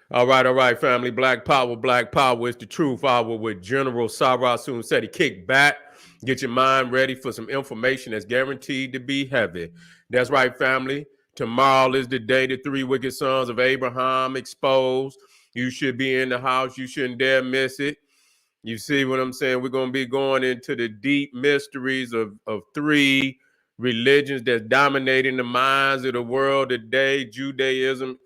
All right, family. Black Power, Black Power is the truth hour with General Sarah Soon Seti. Kick back, get your mind ready for some information that's guaranteed to be heavy. That's right, family. Tomorrow is the day the three wicked sons of Abraham exposed. You should be in the house. You shouldn't dare miss it. You see what I'm saying? We're going to be going into the deep mysteries of three religions that's dominating the minds of the world today: Judaism,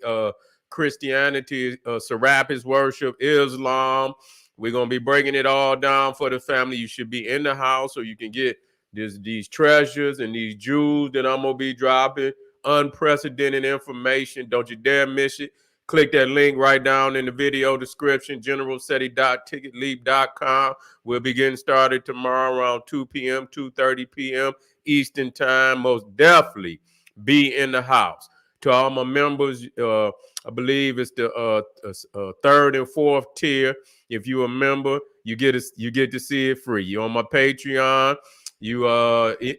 Christianity, Serapis worship, Islam. We're going to be breaking it all down for the family. You should be in the house so you can get these treasures and these jewels that I'm going to be dropping. Unprecedented information. Don't you dare miss it. Click that link right down in the video description, generalseti.ticketleap.com. We'll be getting started tomorrow around 2 p.m., 2:30 p.m. Eastern time. Most definitely be in the house. To all my members, I believe it's the third and fourth tier. If you're a member, you get to see it free. You're on my Patreon. You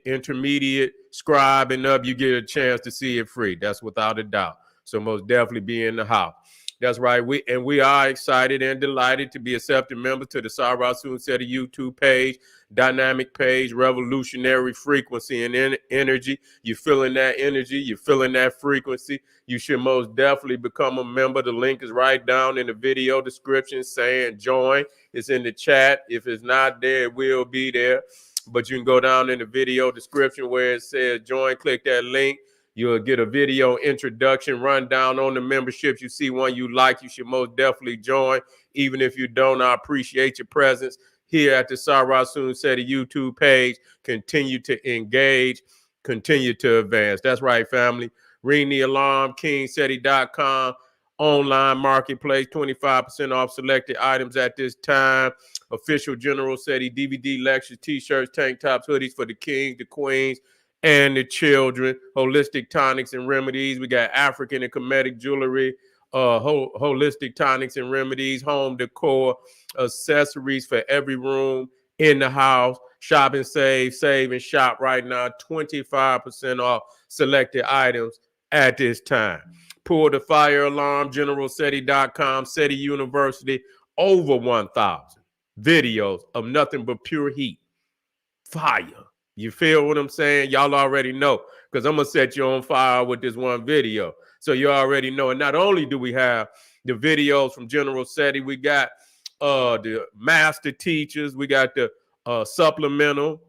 intermediate scribe and up, you get a chance to see it free. That's without a doubt. So most definitely be in the house. That's right. We are excited and delighted to be accepted members to the Sarah Soon Seti YouTube page, dynamic page, revolutionary frequency and energy. You're feeling that energy. You're feeling that frequency. You should most definitely become a member. The link is right down in the video description saying join. It's in the chat. If it's not there, it will be there. But you can go down in the video description where it says join, click that link. You'll get a video introduction, rundown on the memberships. You see one you like, you should most definitely join. Even if you don't, I appreciate your presence here at the Sarah Soon Seti YouTube page. Continue to engage, continue to advance. That's right, family. Ring the alarm, kingseti.com. Online marketplace, 25% off selected items at this time. Official General Seti DVD lectures, t-shirts, tank tops, hoodies for the kings, the queens, and the children. Holistic tonics and remedies. We got African and Kemetic jewelry, holistic tonics and remedies, home decor, accessories for every room in the house. Shop and save and shop right now. 25% off selected items at this time. Pull the fire alarm, generalseti.com, Seti University, over 1,000 videos of nothing but pure heat. Fire. You feel what I'm saying? Y'all already know, because I'm going to set you on fire with this one video. So you already know. And not only do we have the videos from General Seti, we got the master teachers, we got the supplemental,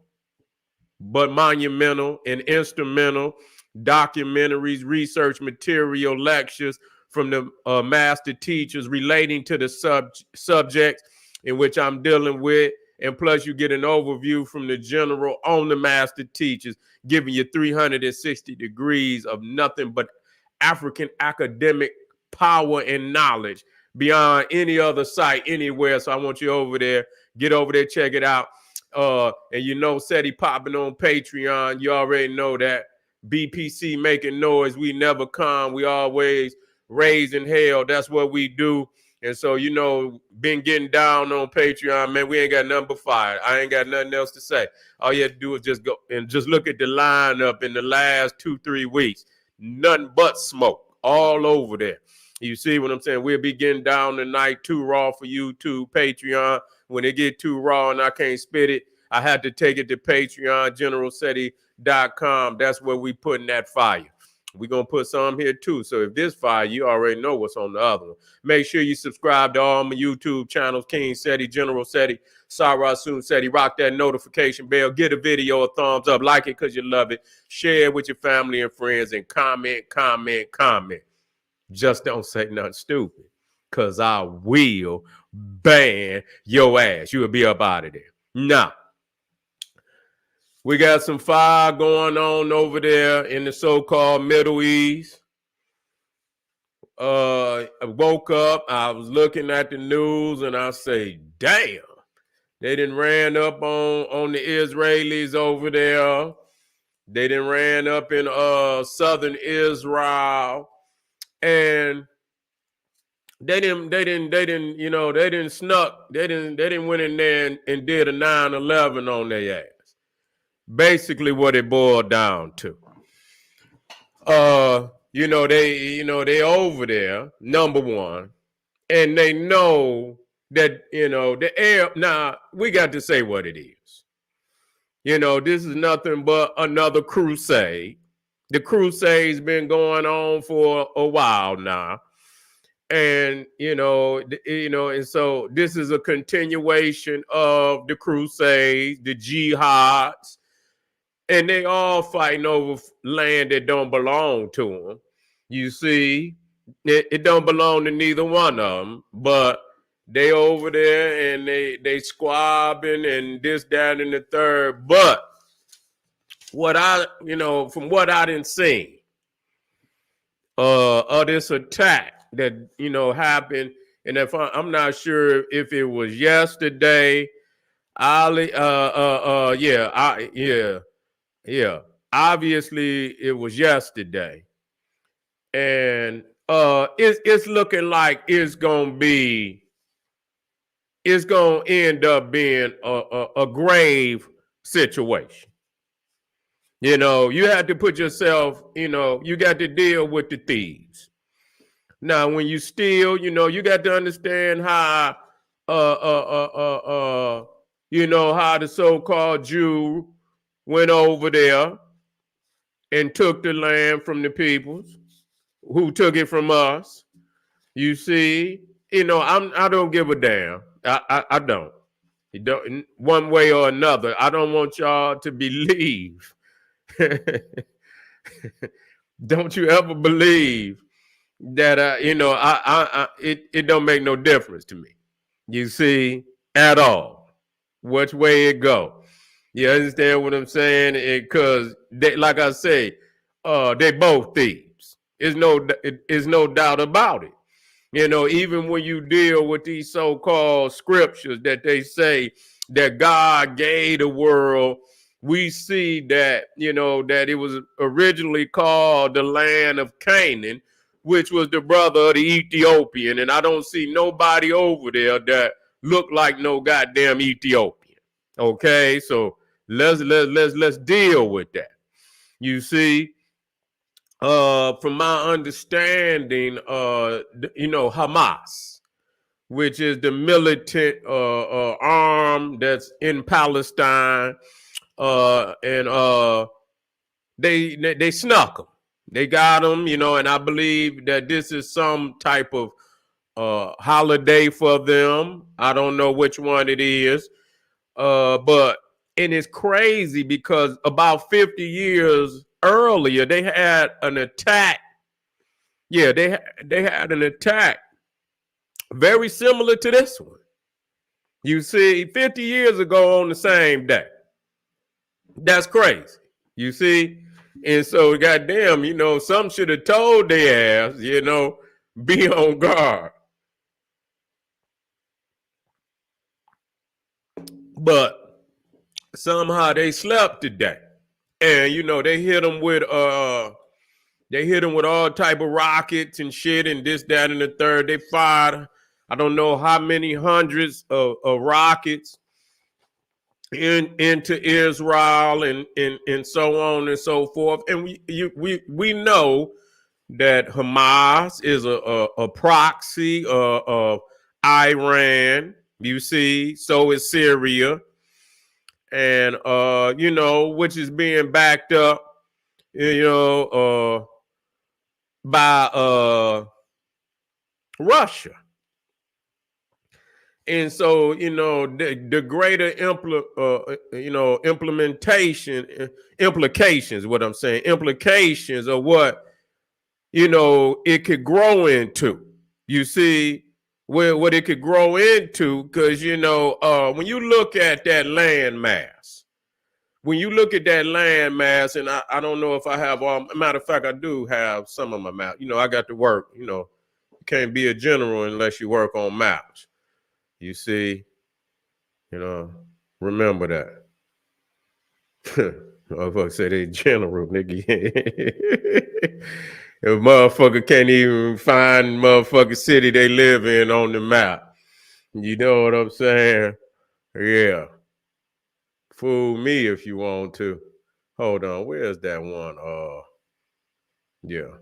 but monumental and instrumental documentaries, research material, lectures from the master teachers relating to the subjects in which I'm dealing with. And plus, you get an overview from the general on the master teachers, giving you 360 degrees of nothing but African academic power and knowledge beyond any other site anywhere. So I want you over there. Get over there, check it out. And you know, Seti popping on Patreon. You already know that. BPC making noise. We never come. We always raising hell. That's what we do. And so, you know, been getting down on Patreon, man. We ain't got nothing but fire. I ain't got nothing else to say. All you have to do is just go and just look at the lineup in the last 2-3 weeks. Nothing but smoke all over there. You see what I'm saying? We'll be getting down tonight, too raw for YouTube, Patreon. When it get too raw and I can't spit it, I had to take it to Patreon, generalseti.com. That's where we putting that fire. We're going to put some here too. So if this fire, you already know what's on the other one. Make sure you subscribe to all my YouTube channels, King Seti, General Seti, Sarah Soon Seti. Rock that notification bell. Get a video a thumbs up. Like it because you love it. Share it with your family and friends and comment. Just don't say nothing stupid, because I will ban your ass. You will be up out of there. Nah. We got some fire going on over there in the so-called Middle East. I woke up, I was looking at the news, and I say, damn, they done ran up on the Israelis over there. They done ran up in southern Israel, and they didn't snuck. They didn't went in there and did a 9/11 on their ass. Basically what it boiled down to. They over there, number one. and they know that, the air. Now we got to say what it is. This is nothing but another crusade. The crusade's been going on for a while now. And and so this is a continuation of the crusades, the jihads, and they all fighting over land that don't belong to them. You see, it don't belong to neither one of them, but they over there and they squabbing and this, that, and the third. But from what I didn't see, of this attack that happened, and if I'm not sure if it was yesterday, Ali, yeah, obviously it was yesterday, and it's looking like it's gonna end up being a grave situation. You have to put yourself, you got to deal with the thieves. Now, when you steal, you got to understand how, how the so-called Jew went over there and took the land from the peoples who took it from us. You see, I don't give a damn. I don't. You don't, one way or another. I don't want y'all to believe. Don't you ever believe that it don't make no difference to me. You see, at all, which way it go. You understand what I'm saying? Because they, like I say, they both thieves. It's no doubt about it. Even when you deal with these so-called scriptures that they say that God gave the world, we see that, that it was originally called the land of Canaan, which was the brother of the Ethiopian. And I don't see nobody over there that look like no goddamn Ethiopian. Okay, so let's deal with that. You see, from my understanding, Hamas, which is the militant arm that's in Palestine, and they snuck them. They got them, and I believe that this is some type of holiday for them. I don't know which one it is, but and it's crazy because about 50 years earlier they had an attack. Yeah, they had an attack very similar to this one. You see, 50 years ago on the same day. That's crazy. You see? And so, goddamn, some should have told their ass, be on guard. But somehow they slept today. And, they hit them with all type of rockets and shit and this, that, and the third. They fired, I don't know how many hundreds of rockets into Israel and so on and so forth. And we know that Hamas is a proxy of Iran. You see, so is Syria, and which is being backed up, by Russia. And so, the greater implications, what I'm saying, implications of what, it could grow into. You see, what it could grow into, because, when you look at that land mass, and I don't know if I have all, matter of fact, I do have some of my maps. I got to work, you can't be a general unless you work on maps. You see, remember that. Motherfucker say they general, nigga. If motherfucker can't even find motherfucking city they live in on the map. You know what I'm saying? Yeah. Fool me if you want to. Hold on, where's that one? Yeah.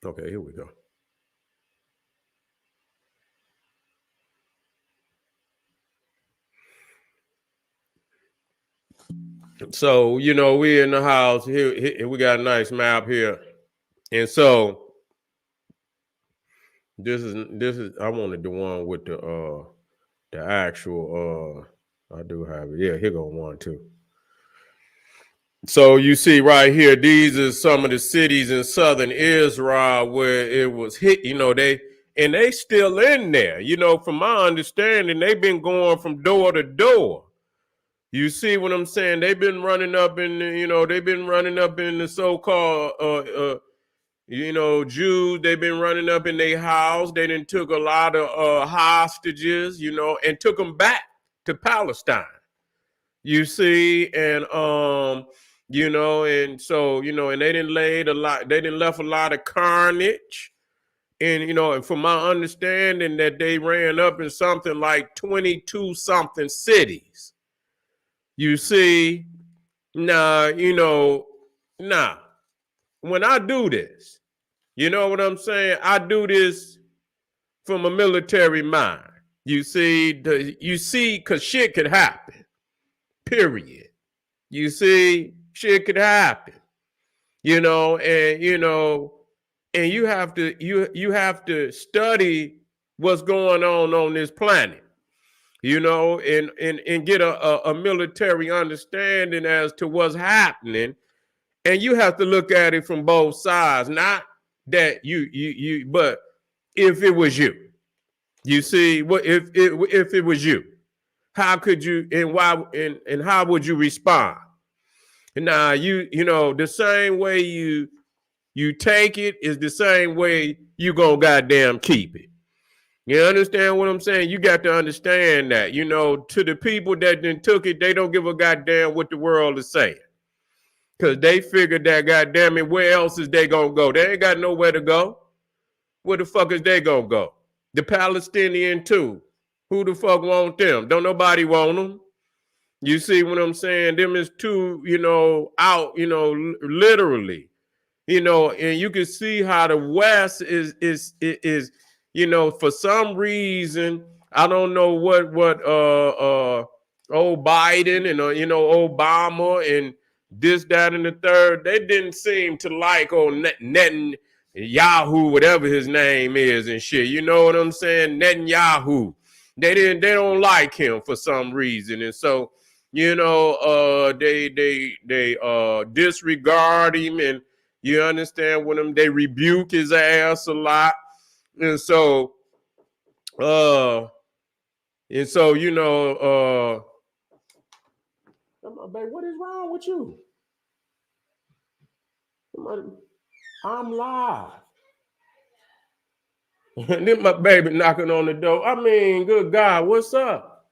Okay, here we go. So, you know, we in the house here, we got a nice map here. And so this is I wanted the one with the actual I do have it. Yeah, here go one too. So you see right here, these are some of the cities in southern Israel where it was hit. You know, they still in there. You know, from my understanding, they've been going from door to door. You see what I'm saying? They've been running up in, they've been running up in the so-called, Jews. They've been running up in their house. They done took a lot of hostages, and took them back to Palestine. You see, and and so and they didn't laid a lot. They didn't left a lot of carnage, and from my understanding, that they ran up in something like 22 something cities. You see, now now when I do this, you know what I'm saying? I do this from a military mind. You see, because shit could happen. Period. You see, shit could happen. And you have to study what's going on this planet. And get a military understanding as to what's happening. And you have to look at it from both sides. Not that but if it was you. You see, what if it was you? How could you, and why, and how would you respond? Now the same way you take it is the same way you gonna goddamn keep it. You understand what I'm saying? You got to understand that, to the people that then took it, they don't give a goddamn what the world is saying. Because they figured that, goddamn it, where else is they going to go? They ain't got nowhere to go. Where the fuck is they going to go? The Palestinian too. Who the fuck want them? Don't nobody want them. You see what I'm saying? Them is too, out, literally. And you can see how the West is for some reason, I don't know what old Biden and Obama and this, that, and the third, they didn't seem to like old Netanyahu, whatever his name is and shit. You know what I'm saying? Netanyahu. They don't like him for some reason. And so, they disregard him, and you understand what them, they rebuke his ass a lot. And so babe, what is wrong with you? I'm live. And then my baby knocking on the door. I mean, good God, what's up?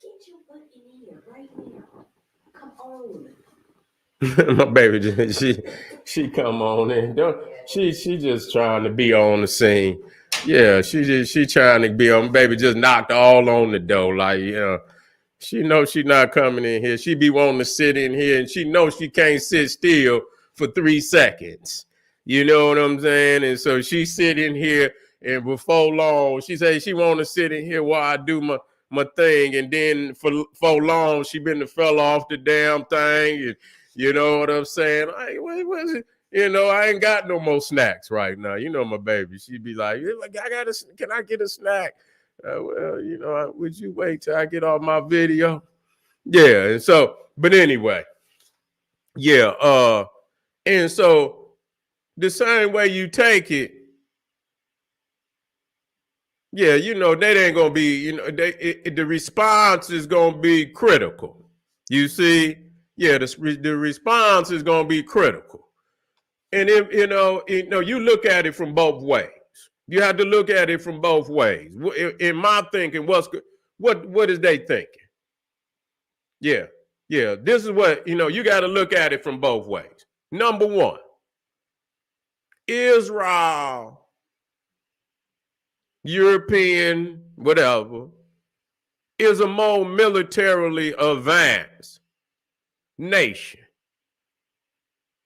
Get your butt in here right now. Come on. My baby, she come on in. She just trying to be on the scene. Yeah, she trying to be on. Baby just knocked all on the door, like she knows she not coming in here. She be wanting to sit in here, and she knows she can't sit still for 3 seconds. You know what I'm saying? And so she sit in here, and before long, she say she want to sit in here while I do my thing, and then for long she been to fell off the damn thing, and you know what I'm saying? Like, what was it? I ain't got no more snacks right now. My baby, she'd be like, can I get a snack? Well, would you wait till I get off my video? Yeah, and so, but anyway, yeah, and so the same way you take it, yeah, they ain't gonna be, the response is gonna be critical. You see, yeah, the response is gonna be critical. And if you look at it from both ways. You have to look at it from both ways. In my thinking, what is they thinking? Yeah, yeah. This is what you got to look at it from both ways. Number one, Israel, European, whatever, is a more militarily advanced nation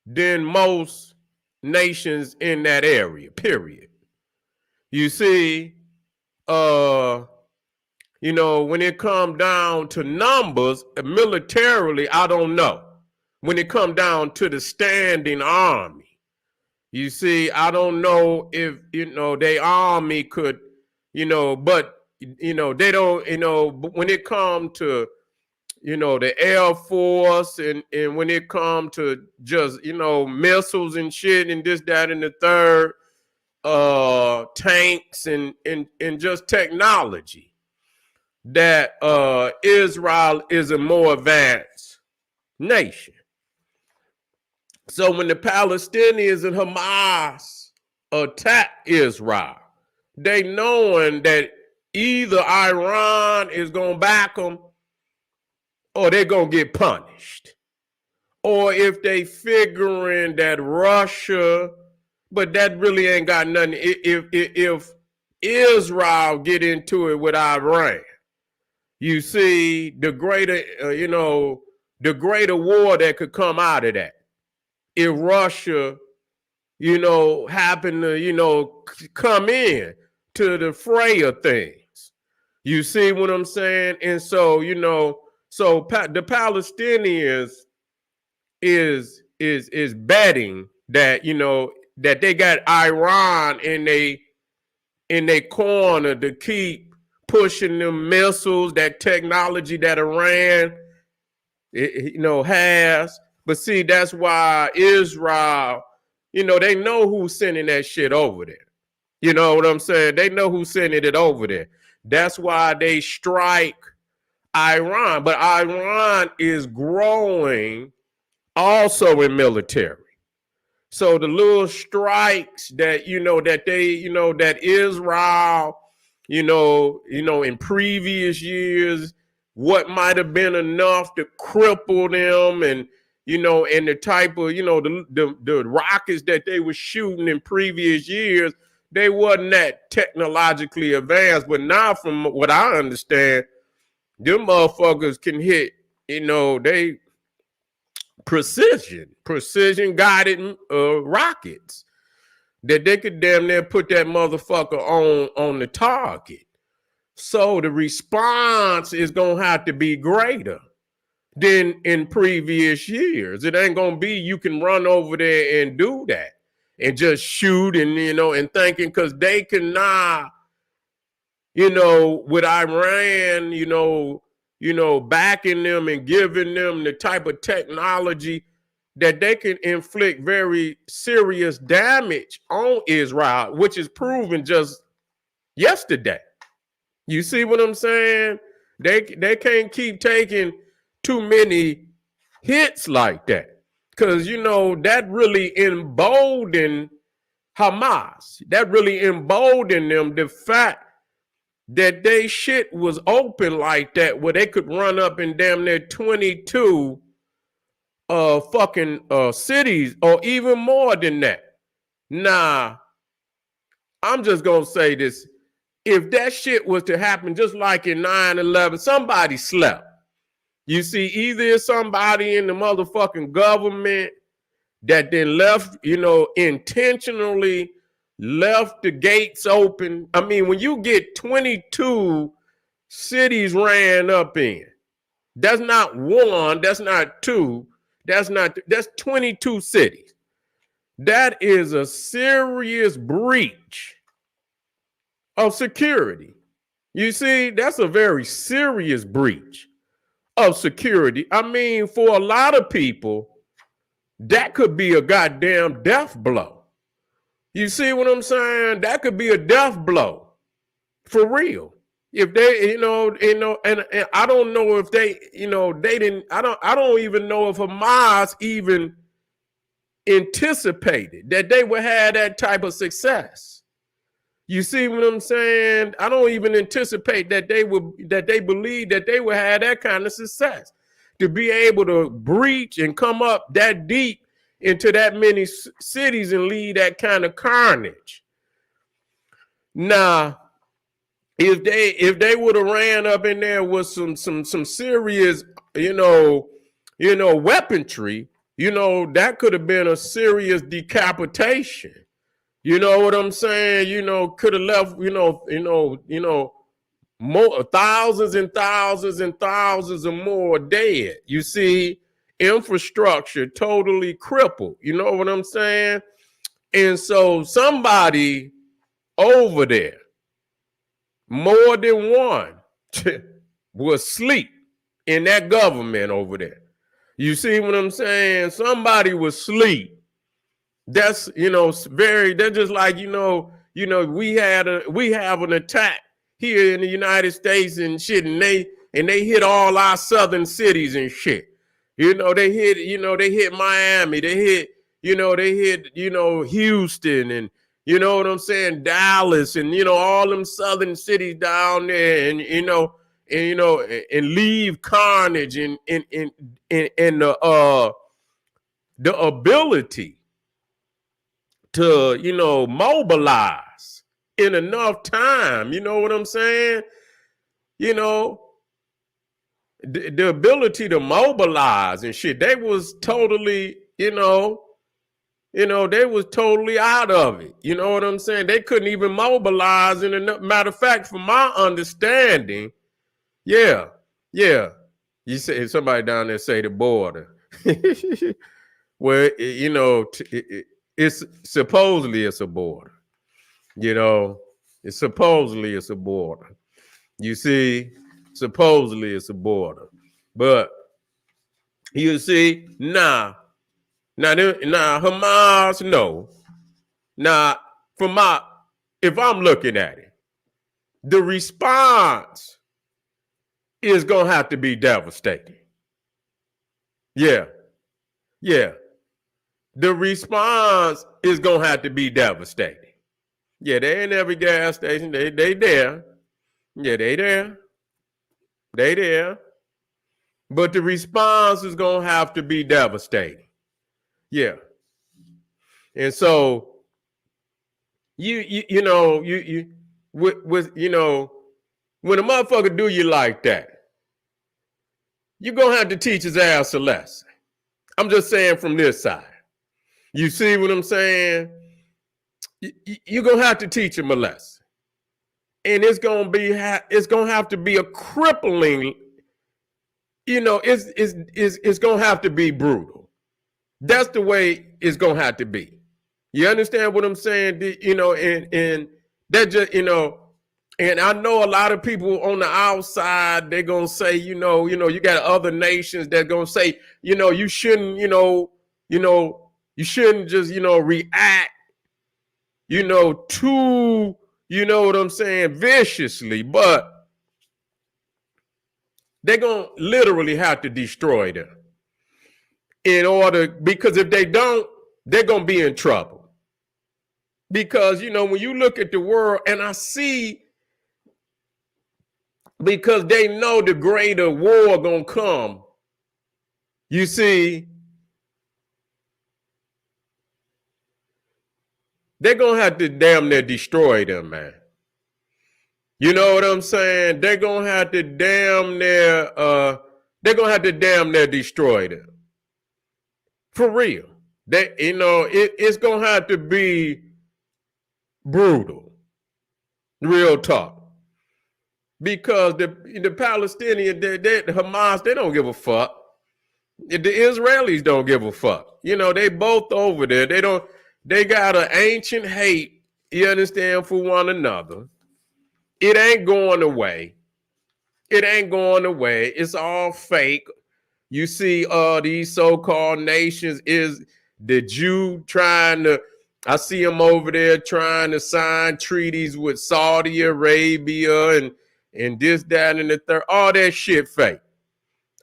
than most nations in that area. Period. You see, You know, when it come down to numbers, militarily, I don't know. When it come down to the standing army, you see, I don't know if, you know, their army could, you know, but, you know, they don't, you know, when it come to, you know, the Air Force and when it come to just, you know, missiles and shit and this, that, and the third, tanks and just technology, that Israel is a more advanced nation. So when the Palestinians and Hamas attack Israel, they knowing that either Iran is going to back them or they're going to get punished. Or if they figuring that Russia, but that really ain't got nothing. If Israel get into it with Iran, you see the greater, you know, the greater war that could come out of that. If Russia, you know, happen to, you know, come in to the fray of things. You see what I'm saying? And so, you know, so the Palestinians is betting that, you know, that they got Iran in they corner to keep pushing them missiles, that technology that Iran, you know, has. But see, that's why Israel, you know, they know who's sending that shit over there. You know what I'm saying? They know who's sending it over there. That's why they strike Iran. But Iran is growing also in military. So the little strikes that, you know, that they, you know, that Israel, you know, in previous years, what might have been enough to cripple them, and, you know, and the type of, you know, the rockets that they were shooting in previous years, they wasn't that technologically advanced. But now, from what I understand, them motherfuckers can hit, you know, they precision guided rockets that they could damn near put that motherfucker on the target. So the response is gonna have to be greater than in previous years. It ain't gonna be you can run over there and do that and just shoot and, you know, and thinking, because they can now, you know, with Iran, you know, backing them and giving them the type of technology that they can inflict very serious damage on Israel, which is proven just yesterday. You see what I'm saying? They can't keep taking too many hits like that, because, you know, that really emboldened Hamas. That really emboldened them, the fact that they shit was open like that, where they could run up in damn near 22 fucking cities, or even more than that. Nah, I'm just gonna say this. If that shit was to happen just like in 9/11, somebody slept. You see, either somebody in the motherfucking government that then left, you know, intentionally left the gates open. I mean, when you get 22 cities ran up in, that's not one, that's not two, that's 22 cities. That is a serious breach of security. You see, that's a very serious breach of security. I mean, for a lot of people, that could be a goddamn death blow. You see what I'm saying? That could be a death blow for real. If they, and I don't know if they, they didn't. I don't even know if Hamas even anticipated that they would have that type of success. You see what I'm saying? I don't even anticipate that they believe that they would have that kind of success to be able to breach and come up that deep into that many cities and lead that kind of carnage. Now, if they would have ran up in there with some serious, weaponry, that could have been a serious decapitation. You know what I'm saying? Could have left, more thousands and thousands and thousands of more dead. You see, infrastructure totally crippled. You know what I'm saying? And so somebody over there, more than one, was asleep in that government over there. You see what I'm saying? Somebody was asleep. That's, they're just like, we have an attack here in the United States and shit, and they hit all our southern cities and shit. They hit Miami, they hit Houston, and you know what I'm saying, Dallas, and all them southern cities down there, and and leave carnage and the ability to mobilize in enough time. You know what I'm saying? The ability to mobilize and shit, they was totally, they was totally out of it. You know what I'm saying? They couldn't even mobilize. And matter of fact, from my understanding, yeah. You say somebody down there say the border. Well, it's supposedly it's a border. It's supposedly it's a border. You see, supposedly it's a border. But you see, now Hamas, no. Now, if I'm looking at it, the response is gonna have to be devastating. Yeah. The response is gonna have to be devastating. Yeah, they in every gas station. They there. Yeah, they there. But the response is gonna have to be devastating. Yeah. And so when a motherfucker do you like that, you're gonna have to teach his ass a lesson. I'm just saying from this side. You see what I'm saying? You're gonna have to teach him a lesson. And it's gonna have to be a crippling, it's gonna have to be brutal. That's the way it's gonna have to be. You understand what I'm saying? And that just, and I know a lot of people on the outside, they're gonna say, you got other nations that gonna say, you shouldn't, you shouldn't just, react, too, what I'm saying, viciously, but they're gonna literally have to destroy them because if they don't, they're gonna be in trouble. Because, when you look at the world, and I see, because they know the greater war gonna come, you see, they're gonna have to damn near destroy them, man. You know what I'm saying? They're gonna have to damn near destroy them. For real. It's gonna have to be brutal. Real talk. Because the Palestinians, the Hamas, they don't give a fuck. The Israelis don't give a fuck. They both over there. They got an ancient hate, you understand, for one another. It ain't going away. It's all fake. You see, these so-called nations is the Jew I see them over there trying to sign treaties with Saudi Arabia and this, that, and the third. All that shit fake.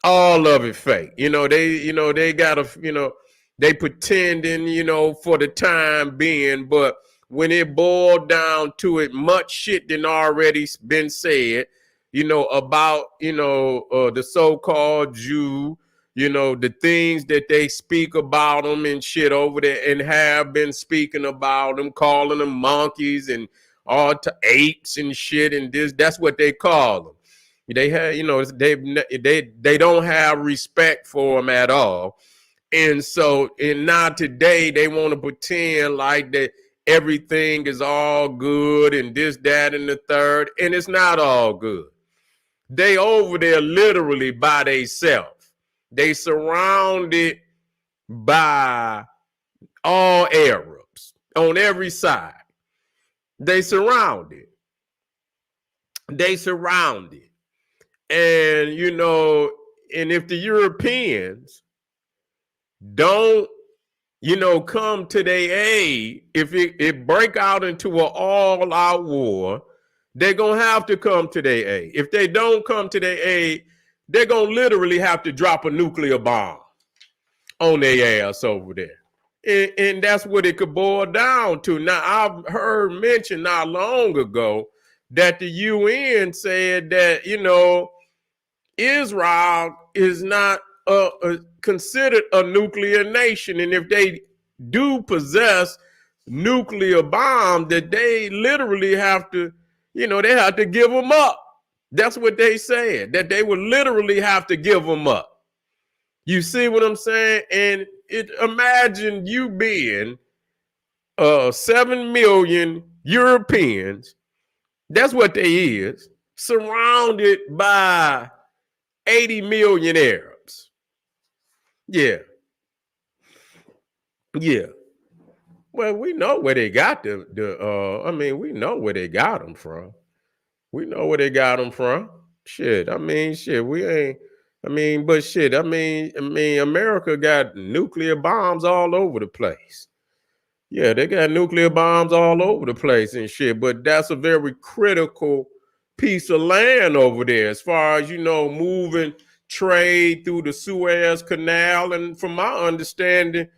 All of it fake. They gotta, they pretending, for the time being, but when it boiled down to it, much shit done already been said, about, the so-called Jew, the things that they speak about them and shit over there, and have been speaking about them, calling them monkeys and all to apes and shit, and that's what they call them. They have, they don't have respect for them at all. And so, and now today they want to pretend like that everything is all good and this, that, and the third, and it's not all good. They over there literally by themselves. They surrounded by all Arabs on every side. They surrounded. They surrounded. And, you know, and if the Europeans don't, you know, come to their aid, if it break out into an all-out war, they're going to have to come to their aid. If they don't come to their aid, they're going to literally have to drop a nuclear bomb on their ass over there. And that's what it could boil down to. Now, I've heard mentioned not long ago that the UN said that, you know, Israel is not considered a nuclear nation. And if they do possess nuclear bombs, that they literally have to, you know, they have to give them up. That's what they said, that they would literally have to give them up. You see what I'm saying? And imagine you being 7 million Europeans, that's what they is, surrounded by 80 million Arabs. Yeah. Yeah. Well, we know where they got we know where they got them from. We know where they got them from. Shit, we ain't, America got nuclear bombs all over the place. Yeah, they got nuclear bombs all over the place and shit, but that's a very critical piece of land over there as far as, you know, moving trade through the Suez Canal. And from my understanding,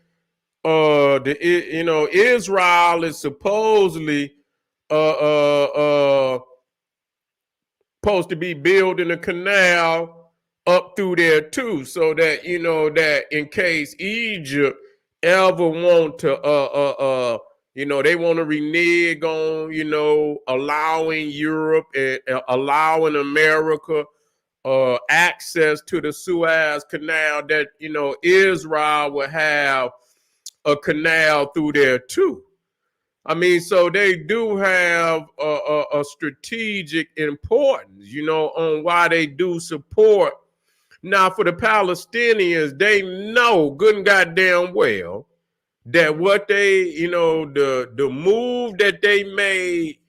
Israel is supposedly supposed to be building a canal up through there too, so that, you know, that in case Egypt ever want to they want to renege on, you know, allowing Europe and allowing America access to the Suez Canal, that, you know, Israel will have a canal through there too. I mean, so they do have a strategic importance, you know, on why they do support. Now, for the Palestinians, they know good and goddamn well that what they, you know, the move that they made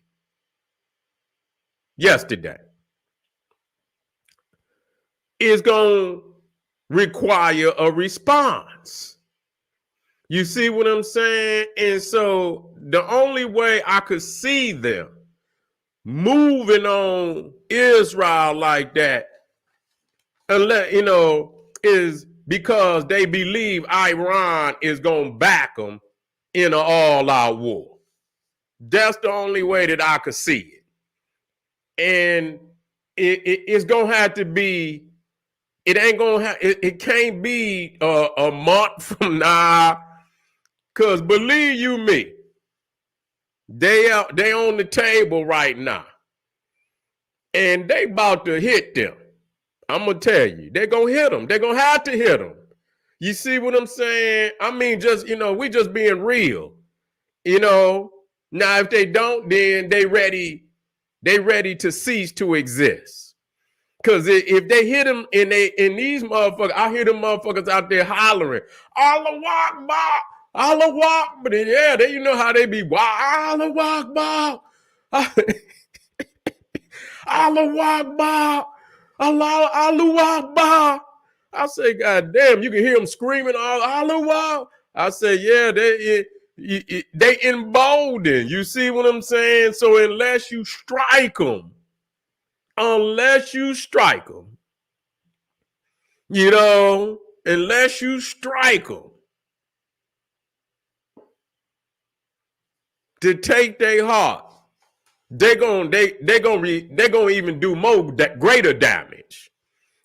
yesterday is going to require a response. You see what I'm saying? And so the only way I could see them moving on Israel like that, unless, you know, is because they believe Iran is going to back them in an all-out war. That's the only way that I could see it. And it's going to have to be, it ain't going to have, it can't be a month from now, because believe you me, they on the table right now. And they about to hit them. I'm going to tell you, they're going to hit them. They're going to have to hit them. You see what I'm saying? I mean, just, you know, we just being real. You know, now if they don't, then they ready to cease to exist. Because if they hit them in these motherfuckers, I hear them motherfuckers out there hollering, Allah Akbar, Allah Akbar. Yeah, you know how they be, Allah Akbar, Allah Akbar, Allah Akbar. I say, God damn, you can hear them screaming, Allah. I say, yeah, they emboldened. You see what I'm saying? So unless you strike them, you know, unless you strike them to take their heart, they're gonna even do more greater damage.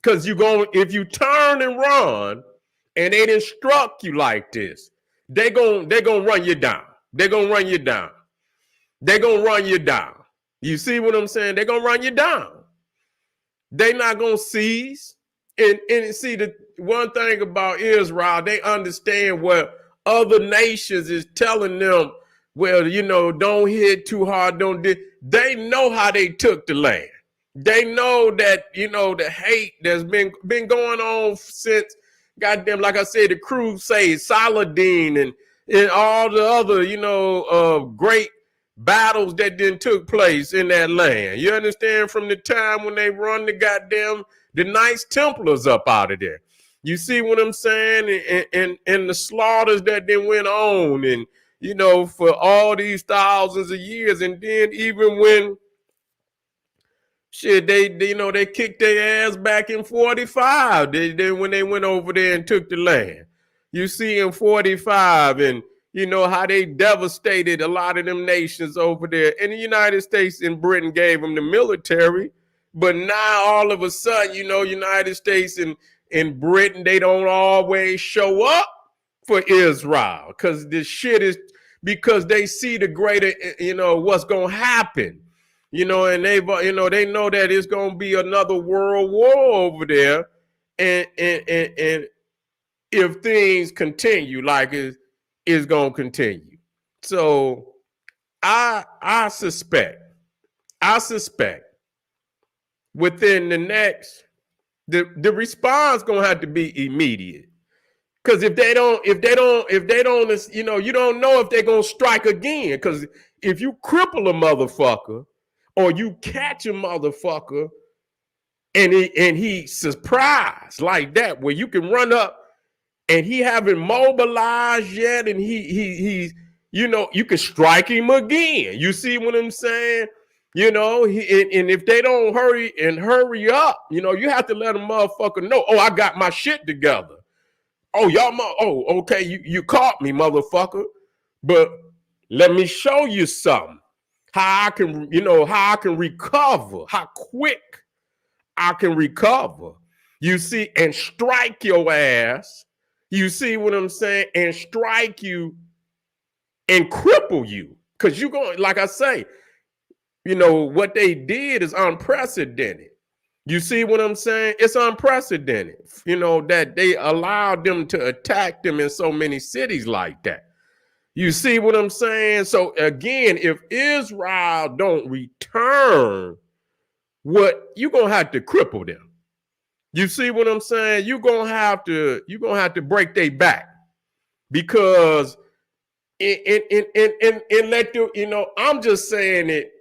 Because if you turn and run and they didn't struck you like this, they're gonna run you down. They're gonna run you down. They're gonna run you down. You see what I'm saying? They're gonna run you down. They're not gonna cease. And see, the one thing about Israel, they understand what other nations is telling them well, don't hit too hard, they know how they took the land. They know that, the hate that's been going on since, goddamn, like I said, the Crusades, Saladin, and all the other, great battles that then took place in that land. You understand? From the time when they run the Knights Templars up out of there. You see what I'm saying? And the slaughters that then went on, and, for all these thousands of years. And then even when shit, they kicked their ass back in 45. When they went over there and took the land. You see in 45, and how they devastated a lot of them nations over there. And the United States and Britain gave them the military. But now all of a sudden, United States and Britain, they don't always show up for Israel. Because this shit is because they see the greater, what's going to happen. And they know that it's going to be another world war over there. And if things continue like it's going to continue. So I suspect within the next, the response going to have to be immediate. Because if they don't, you don't know if they're going to strike again. Because if you cripple a motherfucker, or you catch a motherfucker and he's surprised like that, where you can run up and he haven't mobilized yet, and he's you can strike him again. You see what I'm saying? And if they don't hurry up, you have to let a motherfucker know, oh, I got my shit together. Oh, okay, you caught me, motherfucker. But let me show you something. How I can recover, how quick I can recover. You see, and strike your ass. You see what I'm saying? And strike you and cripple you. Because you're going, like I say, what they did is unprecedented. You see what I'm saying? It's unprecedented, that they allowed them to attack them in so many cities like that. You see what I'm saying? So again, if Israel don't return, you're gonna have to cripple them. You see what I'm saying? You're gonna have to break their back, because and let them, I'm just saying it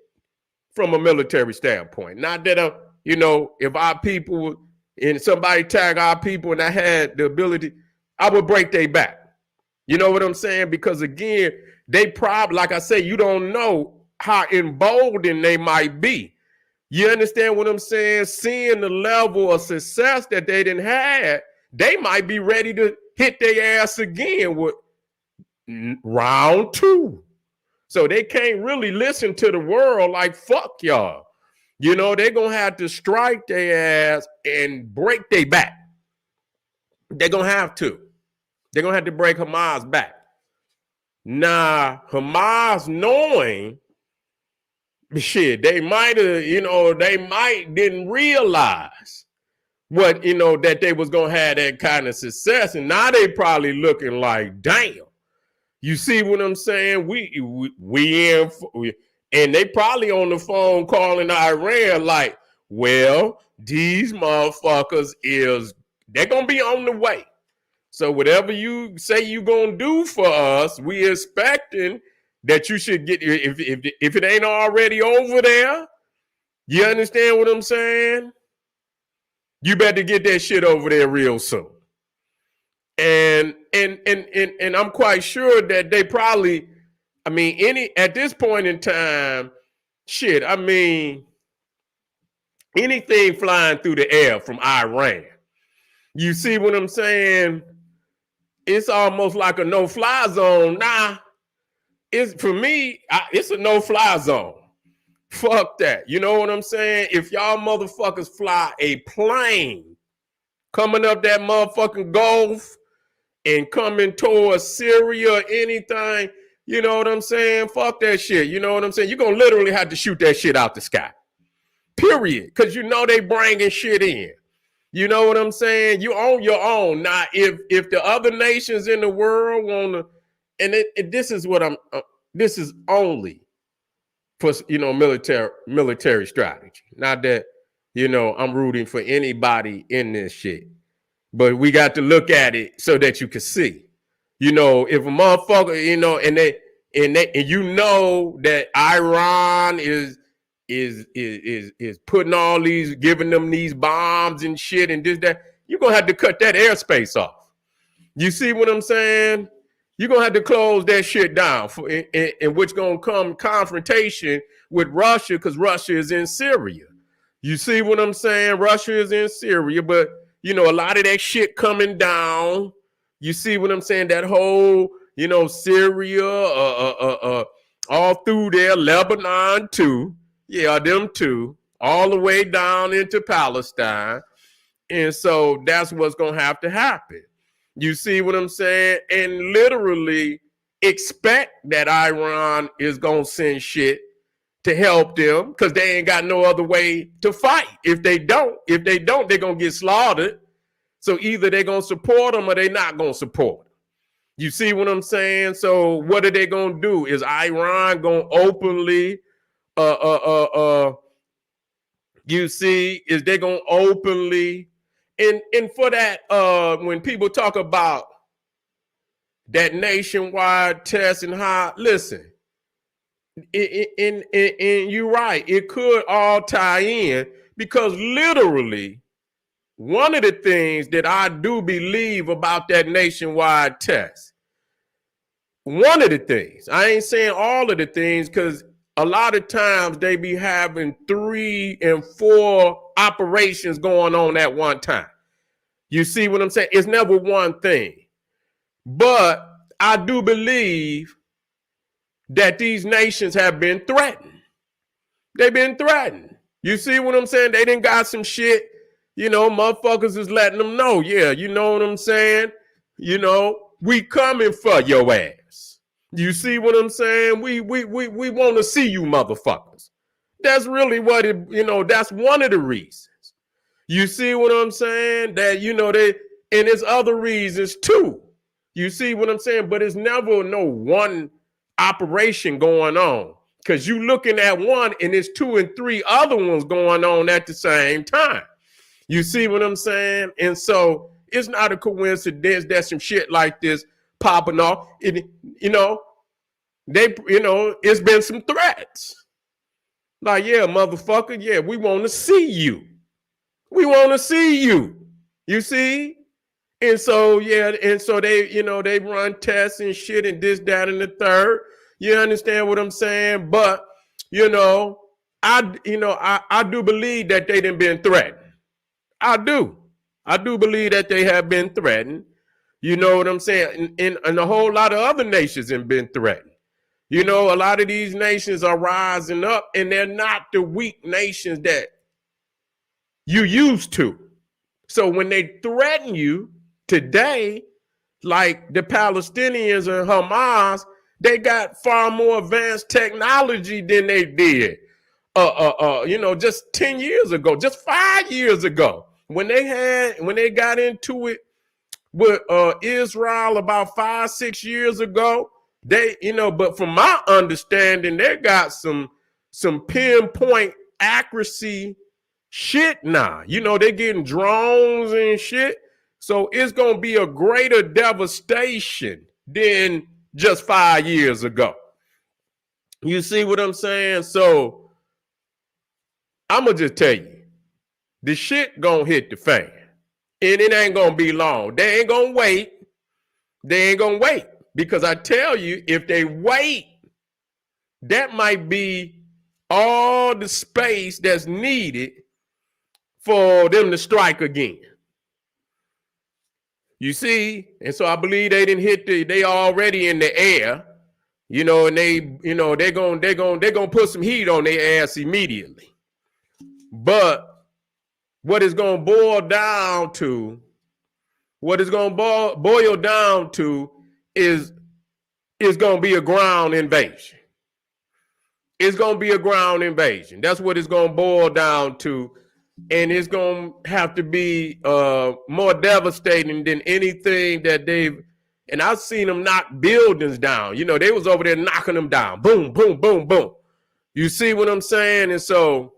from a military standpoint. Not that if our people and somebody tag our people and I had the ability, I would break their back. You know what I'm saying? Because again, they probably, like I say, you don't know how emboldened they might be. You understand what I'm saying? Seeing the level of success that they didn't have, they might be ready to hit their ass again with round 2. So they can't really listen to the world like, fuck y'all. They're going to have to strike their ass and break their back. They're going to have to. They're going to have to break Hamas back. Now, Hamas knowing, shit, they might have, didn't realize what, that they was going to have that kind of success. And now they probably looking like, damn. You see what I'm saying? And they probably on the phone calling Iran like, well, these motherfuckers they're going to be on the way. So whatever you say you're going to do for us, we expecting that you should get, if it ain't already over there, you understand what I'm saying? You better get that shit over there real soon. And I'm quite sure that they probably, at this point in time, shit, anything flying through the air from Iran, you see what I'm saying? It's almost like a no-fly zone. Nah, for me, it's a no-fly zone. Fuck that. You know what I'm saying? If y'all motherfuckers fly a plane coming up that motherfucking Gulf and coming towards Syria or anything, you know what I'm saying? Fuck that shit. You know what I'm saying? You're going to literally have to shoot that shit out the sky. Period. Because they bringing shit in. You know what I'm saying? You on your own. Now, if the other nations in the world want to, and this is what this is only for, military strategy. Not that, I'm rooting for anybody in this shit. But we got to look at it so that you can see. If a motherfucker, and that Iran is putting all these, giving them these bombs and shit and this, that, you're gonna have to cut that airspace off. You see what I'm saying? You're gonna have to close that shit down, in which gonna come confrontation with Russia, because Russia is in Syria. You see what I'm saying? Russia is in Syria, but a lot of that shit coming down. You see what I'm saying? That whole, Syria, all through there, Lebanon too. Yeah, them too, all the way down into Palestine. And so that's what's gonna have to happen. You see what I'm saying? And literally expect that Iran is gonna send shit to help them, because they ain't got no other way to fight. If they don't, they're gonna get slaughtered. So either they're gonna support them or they're not gonna support them. You see what I'm saying? So what are they gonna do? Is Iran gonna openly is they gonna openly, and for that, when people talk about that nationwide test and how, listen, and you're right, it could all tie in, because literally one of the things that I do believe about that nationwide test, one of the things, I ain't saying all of the things, because a lot of times they be having 3 and 4 operations going on at one time. You see what I'm saying? It's never one thing. But I do believe that these nations have been threatened. They've been threatened. You see what I'm saying? They done got some shit, motherfuckers is letting them know. Yeah, you know what I'm saying? We coming for your ass. You see what I'm saying? We want to see you motherfuckers. That's really what that's one of the reasons. You see what I'm saying? That, and there's other reasons too. You see what I'm saying? But it's never no one operation going on, because you looking at one and there's 2 and 3 other ones going on at the same time. You see what I'm saying? And so it's not a coincidence that some shit like this popping off. It's been some threats. Like, yeah, motherfucker, yeah, we want to see you. We want to see you. You see? And so, yeah, and so they run tests and shit and this, that, and the third. You understand what I'm saying? But, I do believe that they done been threatened. I do believe that they have been threatened. You know what I'm saying? And a whole lot of other nations have been threatened. A lot of these nations are rising up, and they're not the weak nations that you used to. So when they threaten you today, like the Palestinians and Hamas, they got far more advanced technology than they did, just 10 years ago, just 5 years ago, when they got into it with Israel about 5-6 years ago. They, but from my understanding, they got some pinpoint accuracy shit now. They're getting drones and shit. So it's going to be a greater devastation than just 5 years ago. You see what I'm saying? So I'm going to just tell you, the shit going to hit the fan. And it ain't going to be long. They ain't going to wait. They ain't going to wait. Because I tell you, if they wait, that might be all the space that's needed for them to strike again. You see? And so I believe they didn't hit they already in the air, and they're gonna put some heat on their ass immediately. But what it's gonna boil down to is going to be a ground invasion. It's going to be a ground invasion. That's what it's going to boil down to. And it's going to have to be more devastating than anything that they've And I've seen them knock buildings down. You know, they was over there knocking them down. Boom, boom, boom, boom. You see what I'm saying? And so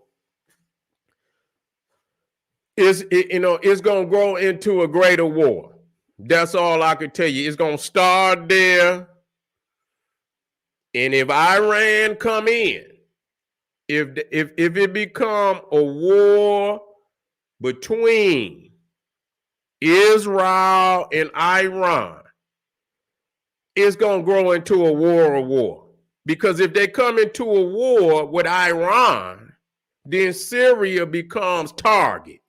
it's going to grow into a greater war. That's all I can tell you. It's going to start there. And if Iran come in, if it become a war between Israel and Iran, it's going to grow into a war. Because if they come into a war with Iran, then Syria becomes target.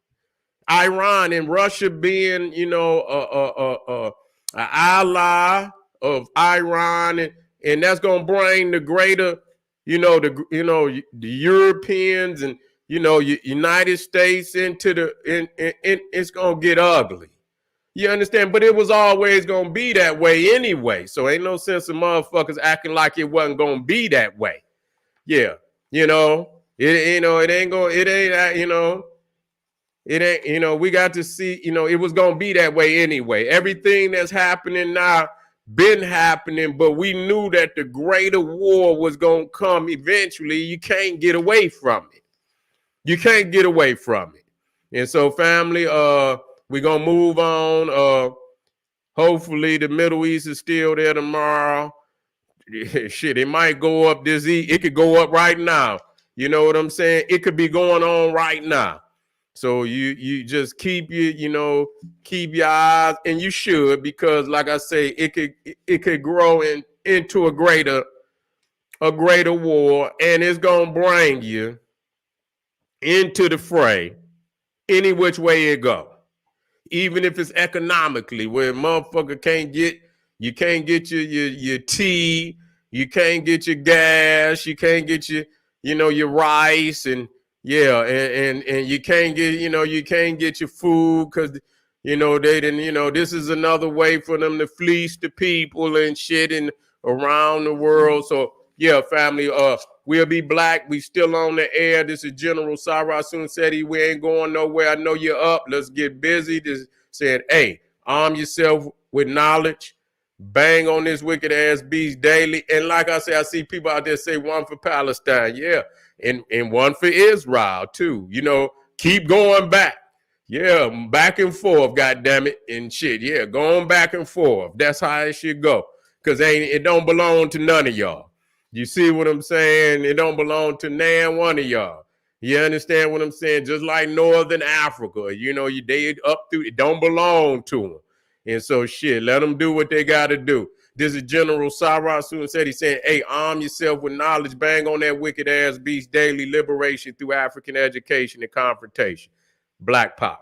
Iran and Russia being, you know, an ally of Iran, and that's going to bring the greater, the Europeans and, United States into it's going to get ugly. You understand? But it was always going to be that way anyway. So ain't no sense of motherfuckers acting like it wasn't going to be that way. Yeah. It ain't going, it ain't, it ain't, we got to see, it was going to be that way anyway. Everything that's happening now been happening, but we knew that the greater war was going to come eventually. You can't get away from it. You can't get away from it. And so, family, we're going to move on. Hopefully the Middle East is still there tomorrow. Shit, it might go up it could go up right now. You know what I'm saying? It could be going on right now. So you just keep keep your eyes, and you should, because like I say, it could grow into a greater war, and it's gonna bring you into the fray any which way it go. Even if it's economically, where a motherfucker can't get your tea, you can't get your gas, you can't get your rice, and and you can't get you can't get your food because they didn't this is another way for them to fleece the people and shit and around the world. So yeah, family, we'll be black. We still on the air. This is General Sarah Sunseti. We ain't going nowhere. I know you're up. Let's get busy. Just saying, hey, arm yourself with knowledge. Bang on this wicked ass beast daily. And like I say, I see people out there say one for Palestine. Yeah. And one for Israel too. Keep going back. Yeah, back and forth, goddamn it, and shit. Yeah, going back and forth. That's how it should go. Because it don't belong to none of y'all. You see what I'm saying? It don't belong to nan one of y'all. You understand what I'm saying? Just like Northern Africa, they up through, it don't belong to them. And so shit, let them do what they got to do. This is General Sarah Sunseti saying, hey, arm yourself with knowledge. Bang on that wicked ass beast daily. Liberation through African education and confrontation. Black power.